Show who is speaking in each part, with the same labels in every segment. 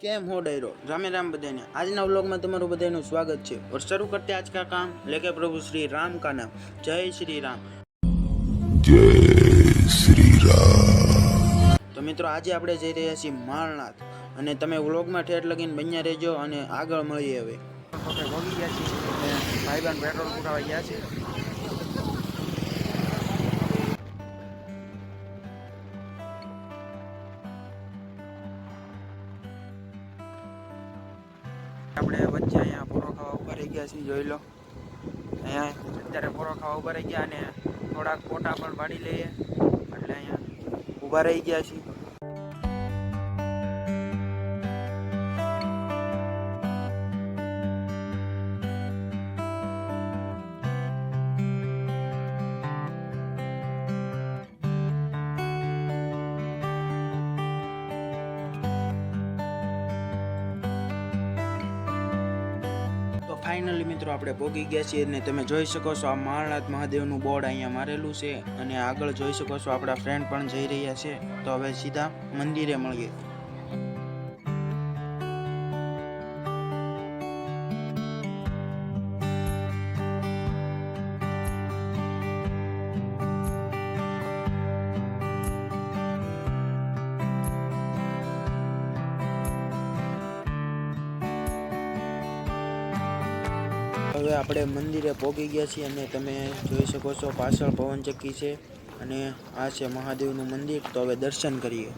Speaker 1: કેમ हो डायरो रामे राम बधाने। आज ना व्लॉग में તમારું બધાનું સ્વાગત છે और शुरू करते हैं आज का काम लेके प्रभु श्री राम का नाम। जय श्री राम।
Speaker 2: जय श्री राम।
Speaker 1: તો મિત્રો આજે આપણે જઈ રહ્યા છીએ માળનાથ અને તમે વ્લોગમાં ઠેર લગીને બન્યા રહેજો અને આગળ મળીએ। હવે ભોગી ગયા છીએ ભાઈબંધ પેટ્રોલ પુરાવા ગયા છે। આપણે વચ્ચે અહીંયા પોરો ખાવા ઉભા રહી ગયા છીએ, જોઈ લો। અહીંયા અત્યારે પોરો ખાવા ઉભા રહી ગયા અને થોડાક ફોટા પણ પાડી લઈએ એટલે અહીંયા ઊભા રહી ગયા છીએ। ફાઇનલી મિત્રો આપણે પહોંચી ગયા છીએ અને તમે જોઈ શકો છો આ માળનાથ મહાદેવનું બોર્ડ અહીંયા મારેલું છે અને આગળ જોઈ શકો છો આપણા ફ્રેન્ડ પણ જઈ રહ્યા છે। તો હવે સીધા મંદિરે મળીએ। હવે આપણે મંદિરે પહોંચી ગયા છીએ અને તમે જોઈ શકો છો પાછળ પવનચક્કી છે અને આ છે મહાદેવનું મંદિર। તો હવે દર્શન કરીએ।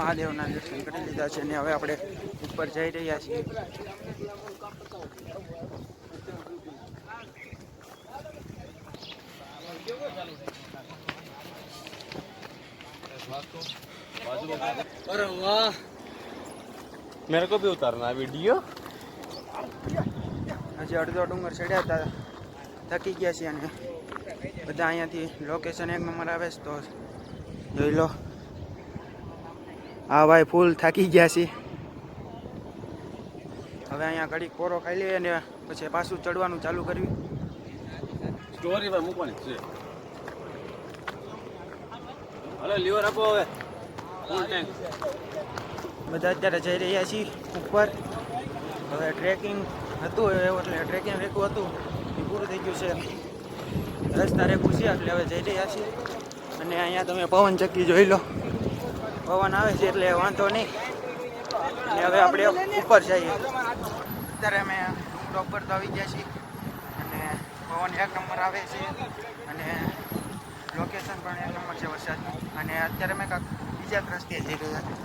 Speaker 1: મહાદેવના દર્શન કરી લીધા છે અને હવે આપણે ઉપર જઈ રહ્યા છીએ।
Speaker 3: अरे वाह, मेरे को भी उतारना वीडियो।
Speaker 1: હજી અડધો ડુંગર ચડ્યા હતા, થકી ગયા છીએ અને બધા અહીંયાથી લોકેશન એક નંબર આવે છે। તો જોઈ લો, હા ભાઈ ફૂલ થાકી ગયા છે। હવે અહીંયા ઘડીક પોરો ખાઈ લઈએ અને પછી પાછું ચડવાનું ચાલુ કર્યું।
Speaker 3: સ્ટોરી પર મૂકવાની છે। હાલો લીવર આપો હવે ફૂલ ટેન્ક।
Speaker 1: બધા અત્યારે જઈ રહ્યા છીએ ઉપર। હવે ટ્રેકિંગ હતું એવું એટલે ટ્રેકિંગ રેકું હતું એ પૂરું થઈ ગયું છે, રસ્તા રેકું છે એટલે હવે જઈ રહ્યા છીએ। અને અહીંયા તમે પવનચક્કી જોઈ લો, પવન આવે છે એટલે વાંધો નહીં। અને હવે આપણે ઉપર જઈએ। અત્યારે અમે ડુંગરા ઉપર તો આવી ગયા છીએ અને પવન એક નંબર આવે છે અને લોકેશન પણ એક નંબર છે વરસાદનું। અને અત્યારે અમે કાંઈક બીજા રસ્તે જઈ રહ્યા છીએ।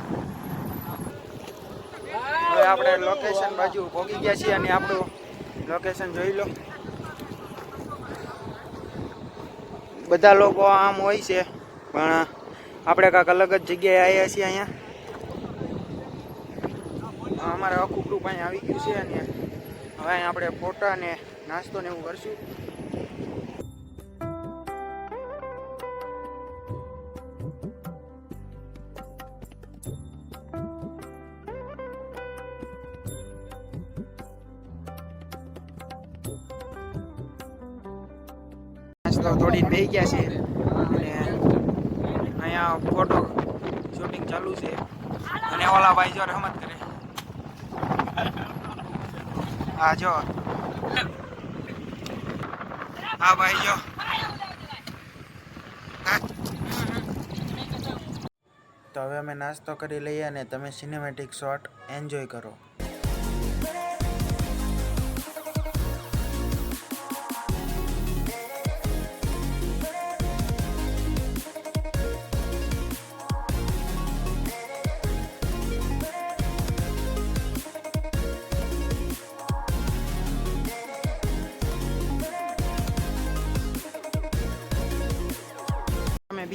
Speaker 1: હવે આપણે લોકેશન બાજુ પહોંચી ગયા છીએ અને આપણું લોકેશન જોઈ લો। બધા લોકો આમ હોય છે પણ આપણે કાંઈક અલગ જ જગ્યાએ આવ્યા છીએ। અહીંયા અમારે આખું ગ્રુપ અહીંયા આવી ગયું છે અને હવે અહીંયા આપણે ફોટા અને નાસ્તો ને એવું કરશું। નાસ્તો થોડી બેસી ગયા છે અને અહીંયા ફોટો શૂટિંગ ચાલુ છે અને ઓલા ભાઈ જો રમત કરે। હા જો, હા ભાઈ જો। તો હવે અમે નાસ્તો કરી લઈએ અને તમે સિનેમેટિક શોટ એન્જોય કરો।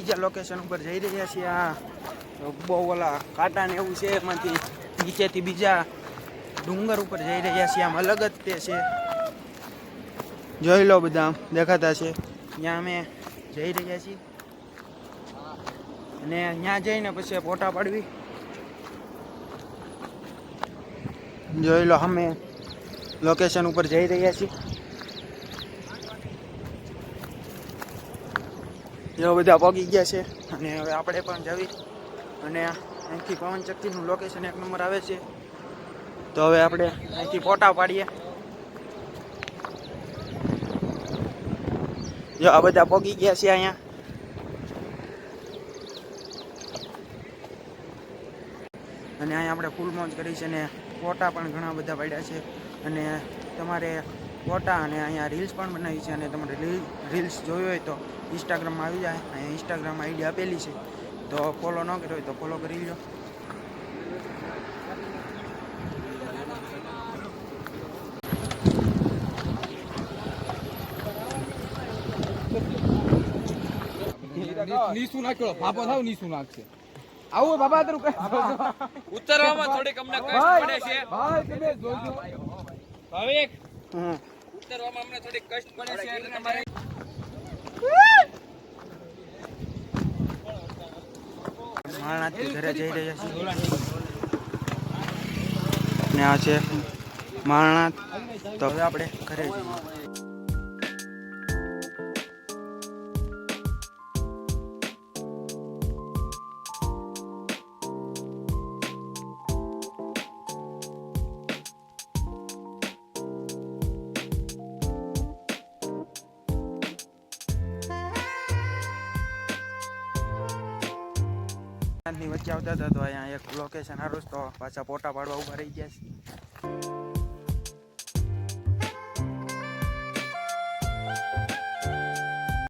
Speaker 1: બીજા લોકેશન ઉપર જઈ રહ્યા છીએ. આ બહુ ઓલા કાંટા ને એવું છે, એમાંથી નીચેથી બીજા ડુંગર ઉપર જઈ રહ્યા છીએ. આમ અલગ જ તે છે, જોઈ લો, બધા આમ દેખાતા છે. ત્યાં અમે જઈ રહ્યા છીએ અને ત્યાં જઈને પછી ફોટા પાડવી. જોઈ લો, અમે લોકેશન ઉપર જઈ રહ્યા છીએ. એવા બધા પગી ગયા છે અને હવે આપણે પણ જવી. અને અહીંથી પવનચક્કીનું લોકેશન 1 નંબર આવે છે, તો હવે આપણે અહીંથી ફોટા પાડીએ. જો આ બધા પગી ગયા છે અહીંયા. અને અહીંયા આપણે ફૂલ મોજ કરી છે ને ફોટા પણ ઘણા બધા પાડ્યા છે. અને તમારે ફોટા અને અહીંયા રીલ્સ પણ બનાવી છે. અને તમારે રીલ્સ જોઈ હોય તો ઇન્સ્ટાગ્રામમાં આવી જાય. અહીંયા ઇન્સ્ટાગ્રામ આઈડી આપેલી છે, તો ફોલો ન કર્યો હોય તો ફોલો કરી લો.
Speaker 4: નીસું નાખ્યો બાપા થાવ નીસું નાખશે. આવું બાબા તારું કઈ
Speaker 3: ઉતરવામાં થોડીક અમને કષ્ટ પડે છે.
Speaker 4: ભાઈ તમે જોજો
Speaker 3: ભાવિક,
Speaker 1: હમ
Speaker 3: ઉતરવામાં અમને થોડીક કષ્ટ પડે છે એટલે તમારે
Speaker 1: માળનાથથી ઘરે જઈ રહ્યા છીએ. ને આ છે માળનાથ. તો હવે આપણે ઘરે જઈએ. ની વચ્ચે આવતા હતા તો અહીંયા એક લોકેશન સારું, તો પાછા ફોટા પાડવા ઉભા રહી ગયા છે.